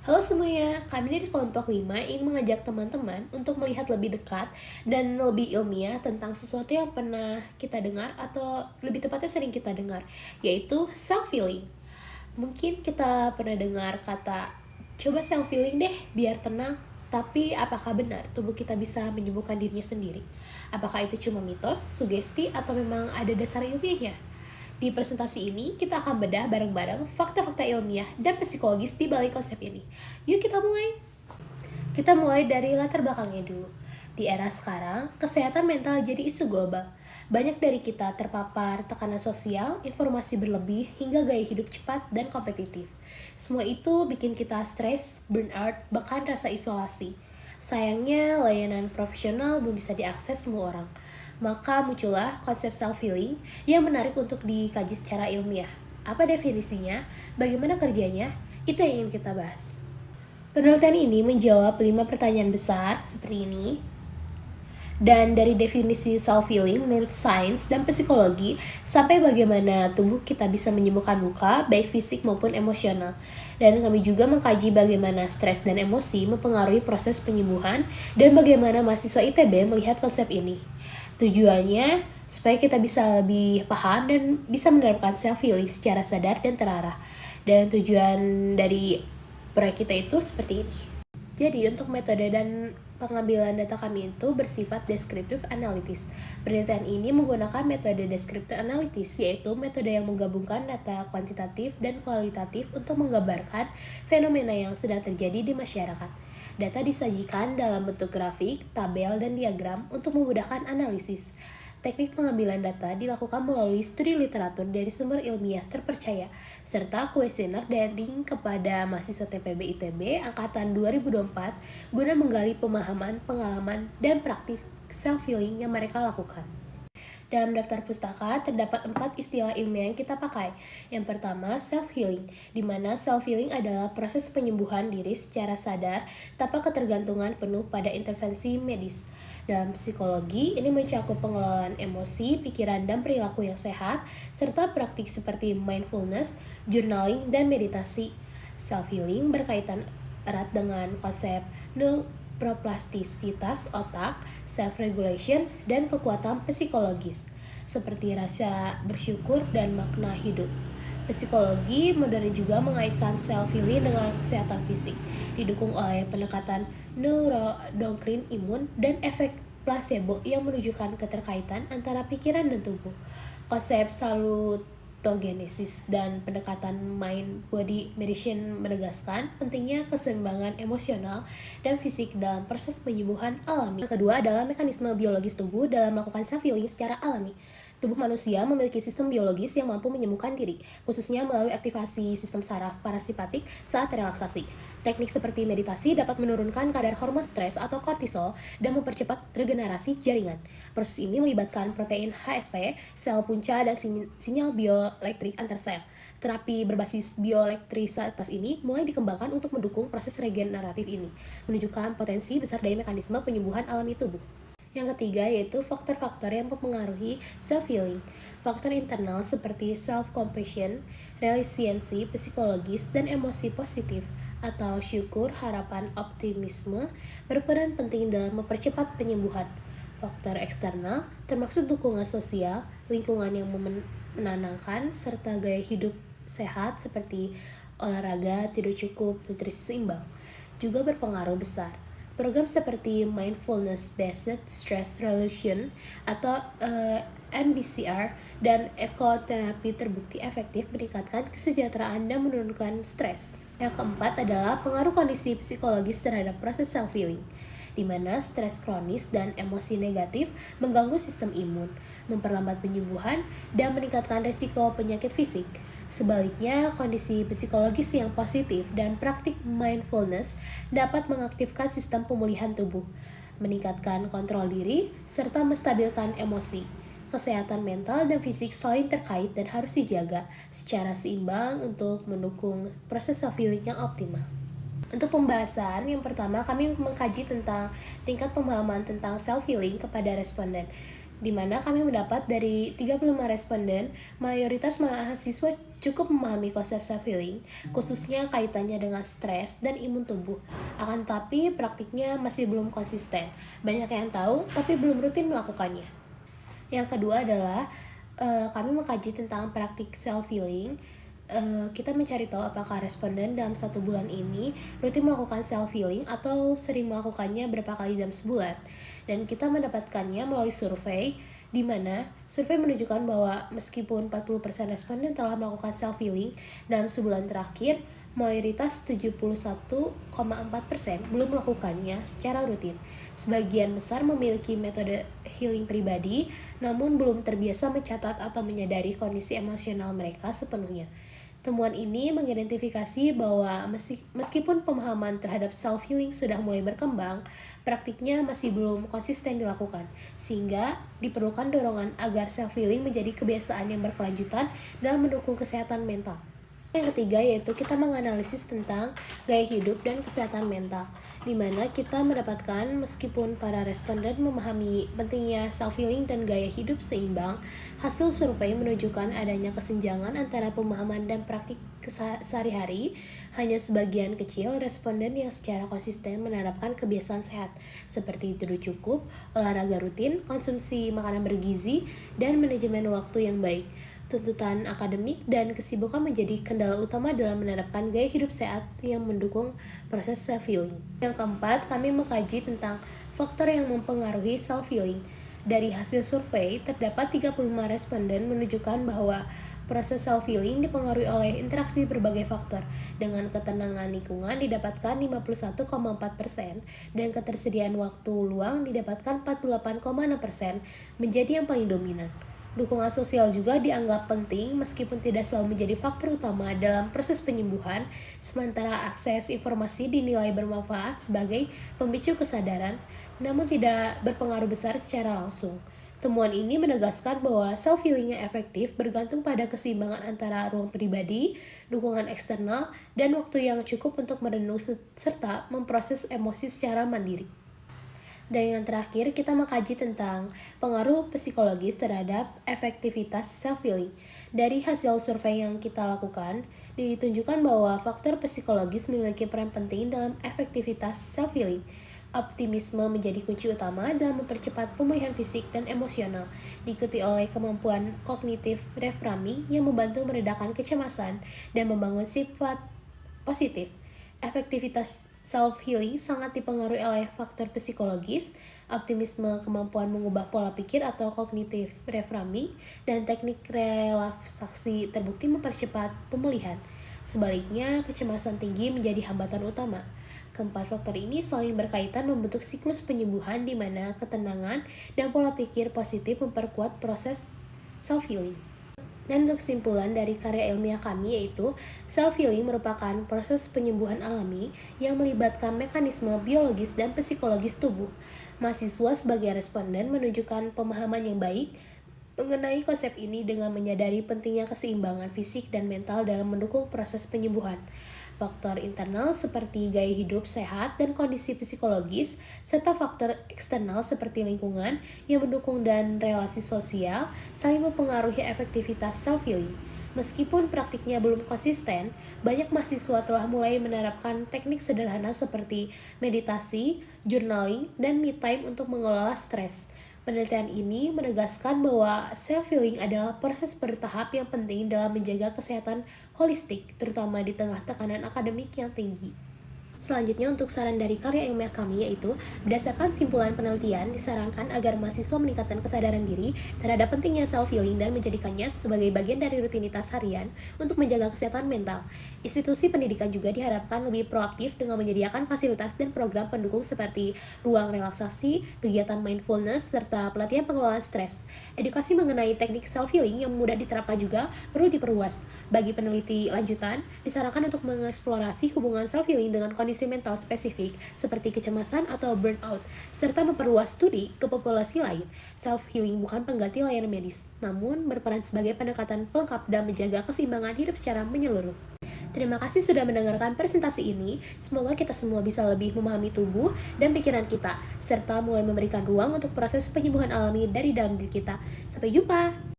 Halo semuanya, kami dari kelompok 5 ingin mengajak teman-teman untuk melihat lebih dekat dan lebih ilmiah tentang sesuatu yang pernah kita dengar atau lebih tepatnya sering kita dengar, yaitu self-healing. Mungkin kita pernah dengar kata, coba self-healing deh biar tenang, tapi apakah benar tubuh kita bisa menyembuhkan dirinya sendiri? Apakah itu cuma mitos, sugesti, atau memang ada dasar ilmiahnya? Di presentasi ini, kita akan bedah bareng-bareng fakta-fakta ilmiah dan psikologis di balik konsep ini. Yuk kita mulai! Kita mulai dari latar belakangnya dulu. Di era sekarang, kesehatan mental jadi isu global. Banyak dari kita terpapar tekanan sosial, informasi berlebih, hingga gaya hidup cepat dan kompetitif. Semua itu bikin kita stres, burnout, bahkan rasa isolasi. Sayangnya, layanan profesional belum bisa diakses semua orang. Maka muncullah konsep self-healing yang menarik untuk dikaji secara ilmiah. Apa definisinya? Bagaimana kerjanya? Itu yang ingin kita bahas. Penelitian ini menjawab 5 pertanyaan besar seperti ini. Dan dari definisi self-healing menurut sains dan psikologi sampai bagaimana tubuh kita bisa menyembuhkan luka baik fisik maupun emosional. Dan kami juga mengkaji bagaimana stres dan emosi mempengaruhi proses penyembuhan dan bagaimana mahasiswa ITB melihat konsep ini. Tujuannya supaya kita bisa lebih paham dan bisa menerapkan self-healing secara sadar dan terarah. Dan tujuan dari proyek kita itu seperti ini. Jadi untuk metode dan pengambilan data kami itu bersifat descriptive analysis. Penelitian ini menggunakan metode descriptive analysis, yaitu metode yang menggabungkan data kuantitatif dan kualitatif untuk menggambarkan fenomena yang sedang terjadi di masyarakat. Data disajikan dalam bentuk grafik, tabel, dan diagram untuk memudahkan analisis. Teknik pengambilan data dilakukan melalui studi literatur dari sumber ilmiah terpercaya, serta kuesioner daring kepada mahasiswa TPB ITB angkatan 2024 guna menggali pemahaman, pengalaman, dan praktik self-healing yang mereka lakukan. Dalam daftar pustaka terdapat 4 istilah ilmiah yang kita pakai. Yang pertama, self-healing, di mana self-healing adalah proses penyembuhan diri secara sadar tanpa ketergantungan penuh pada intervensi medis. Dalam psikologi, ini mencakup pengelolaan emosi, pikiran, dan perilaku yang sehat, serta praktik seperti mindfulness, journaling, dan meditasi. Self-healing berkaitan erat dengan konsep neuroplastisitas otak, self-regulation, dan kekuatan psikologis, seperti rasa bersyukur dan makna hidup. Psikologi modern juga mengaitkan self-healing dengan kesehatan fisik, didukung oleh pendekatan neurodoktrin imun dan efek placebo yang menunjukkan keterkaitan antara pikiran dan tubuh. Konsep salutogenesis dan pendekatan mind-body medicine menegaskan pentingnya keseimbangan emosional dan fisik dalam proses penyembuhan alami. Yang kedua adalah mekanisme biologis tubuh dalam melakukan self-healing secara alami. Tubuh manusia memiliki sistem biologis yang mampu menyembuhkan diri, khususnya melalui aktivasi sistem saraf parasimpatik saat relaksasi. Teknik seperti meditasi dapat menurunkan kadar hormon stres atau kortisol dan mempercepat regenerasi jaringan. Proses ini melibatkan protein HSP, sel punca, dan sinyal bioelektrik antar sel. Terapi berbasis bioelektrisitas ini mulai dikembangkan untuk mendukung proses regeneratif ini, menunjukkan potensi besar dari mekanisme penyembuhan alami tubuh. Yang ketiga yaitu faktor-faktor yang mempengaruhi self-healing. Faktor internal seperti self-compassion, resiliensi psikologis, dan emosi positif atau syukur, harapan, optimisme berperan penting dalam mempercepat penyembuhan. Faktor eksternal termasuk dukungan sosial, lingkungan yang menenangkan, serta gaya hidup sehat seperti olahraga, tidur cukup, nutrisi seimbang juga berpengaruh besar. Program seperti Mindfulness Based Stress Reduction atau MBCR dan ekoterapi terbukti efektif meningkatkan kesejahteraan dan menurunkan stres. Yang keempat adalah pengaruh kondisi psikologis terhadap proses self-healing, di mana stres kronis dan emosi negatif mengganggu sistem imun, memperlambat penyembuhan, dan meningkatkan risiko penyakit fisik. Sebaliknya, kondisi psikologis yang positif dan praktik mindfulness dapat mengaktifkan sistem pemulihan tubuh, meningkatkan kontrol diri, serta menstabilkan emosi. Kesehatan mental dan fisik saling terkait dan harus dijaga secara seimbang untuk mendukung proses self-healing yang optimal. Untuk pembahasan, yang pertama kami mengkaji tentang tingkat pemahaman tentang self-healing kepada responden, di mana kami mendapat dari 35 responden, mayoritas mahasiswa cukup memahami konsep self-healing, khususnya kaitannya dengan stres dan imun tubuh. Akan tetapi praktiknya masih belum konsisten. Banyak yang tahu, tapi belum rutin melakukannya. Yang kedua adalah kami mengkaji tentang praktik self-healing. Kita mencari tahu apakah responden dalam 1 bulan ini rutin melakukan self-healing atau sering melakukannya berapa kali dalam sebulan. Dan kita mendapatkannya melalui survei, di mana survei menunjukkan bahwa meskipun 40% responden telah melakukan self-healing dalam sebulan terakhir, mayoritas 71,4% belum melakukannya secara rutin. Sebagian besar memiliki metode healing pribadi, namun belum terbiasa mencatat atau menyadari kondisi emosional mereka sepenuhnya. Temuan ini mengidentifikasi bahwa meskipun pemahaman terhadap self-healing sudah mulai berkembang, praktiknya masih belum konsisten dilakukan, sehingga diperlukan dorongan agar self-healing menjadi kebiasaan yang berkelanjutan dalam mendukung kesehatan mental. Yang ketiga yaitu kita menganalisis tentang gaya hidup dan kesehatan mental, di mana kita mendapatkan meskipun para responden memahami pentingnya self-healing dan gaya hidup seimbang, hasil survei menunjukkan adanya kesenjangan antara pemahaman dan praktik sehari-hari. Hanya sebagian kecil responden yang secara konsisten menerapkan kebiasaan sehat, seperti tidur cukup, olahraga rutin, konsumsi makanan bergizi, dan manajemen waktu yang baik. Tuntutan akademik dan kesibukan menjadi kendala utama dalam menerapkan gaya hidup sehat yang mendukung proses self-healing. Yang keempat, kami mengkaji tentang faktor yang mempengaruhi self-healing. Dari hasil survei, terdapat 35 responden menunjukkan bahwa proses self-healing dipengaruhi oleh interaksi berbagai faktor. Dengan ketenangan lingkungan didapatkan 51,4% dan ketersediaan waktu luang didapatkan 48,6%, menjadi yang paling dominan. Dukungan sosial juga dianggap penting meskipun tidak selalu menjadi faktor utama dalam proses penyembuhan, sementara akses informasi dinilai bermanfaat sebagai pemicu kesadaran, namun tidak berpengaruh besar secara langsung. Temuan ini menegaskan bahwa self-healing yang efektif bergantung pada keseimbangan antara ruang pribadi, dukungan eksternal, dan waktu yang cukup untuk merenung serta memproses emosi secara mandiri. Dan yang terakhir, kita mengkaji tentang pengaruh psikologis terhadap efektivitas self-healing. Dari hasil survei yang kita lakukan, ditunjukkan bahwa faktor psikologis memiliki peran penting dalam efektivitas self-healing. Optimisme menjadi kunci utama dalam mempercepat pemulihan fisik dan emosional, diikuti oleh kemampuan kognitif reframing yang membantu meredakan kecemasan dan membangun sifat positif. Efektivitas self-healing sangat dipengaruhi oleh faktor psikologis, optimisme, kemampuan mengubah pola pikir atau kognitif reframing, dan teknik relaksasi terbukti mempercepat pemulihan. Sebaliknya, kecemasan tinggi menjadi hambatan utama. Keempat faktor ini saling berkaitan membentuk siklus penyembuhan di mana ketenangan dan pola pikir positif memperkuat proses self-healing. Dan untuk kesimpulan dari karya ilmiah kami yaitu self-healing merupakan proses penyembuhan alami yang melibatkan mekanisme biologis dan psikologis tubuh. Mahasiswa sebagai responden menunjukkan pemahaman yang baik mengenai konsep ini dengan menyadari pentingnya keseimbangan fisik dan mental dalam mendukung proses penyembuhan. Faktor internal seperti gaya hidup sehat dan kondisi psikologis, serta faktor eksternal seperti lingkungan yang mendukung dan relasi sosial saling mempengaruhi efektivitas self-healing. Meskipun praktiknya belum konsisten, banyak mahasiswa telah mulai menerapkan teknik sederhana seperti meditasi, journaling, dan me time untuk mengelola stres. Penelitian ini menegaskan bahwa self-healing adalah proses bertahap yang penting dalam menjaga kesehatan holistik, terutama di tengah tekanan akademik yang tinggi. Selanjutnya untuk saran dari karya ilmiah kami yaitu berdasarkan simpulan penelitian disarankan agar mahasiswa meningkatkan kesadaran diri terhadap pentingnya self-healing dan menjadikannya sebagai bagian dari rutinitas harian untuk menjaga kesehatan mental. Institusi pendidikan juga diharapkan lebih proaktif dengan menyediakan fasilitas dan program pendukung seperti ruang relaksasi, kegiatan mindfulness, serta pelatihan pengelolaan stres. Edukasi mengenai teknik self-healing yang mudah diterapkan juga perlu diperluas. Bagi peneliti lanjutan, disarankan untuk mengeksplorasi hubungan self-healing dengan kondisi mental spesifik seperti kecemasan atau burnout, serta memperluas studi ke populasi lain. Self-healing bukan pengganti layanan medis, namun berperan sebagai pendekatan pelengkap dan menjaga keseimbangan hidup secara menyeluruh. Terima kasih sudah mendengarkan presentasi ini. Semoga kita semua bisa lebih memahami tubuh dan pikiran kita, serta mulai memberikan ruang untuk proses penyembuhan alami dari dalam diri kita. Sampai jumpa!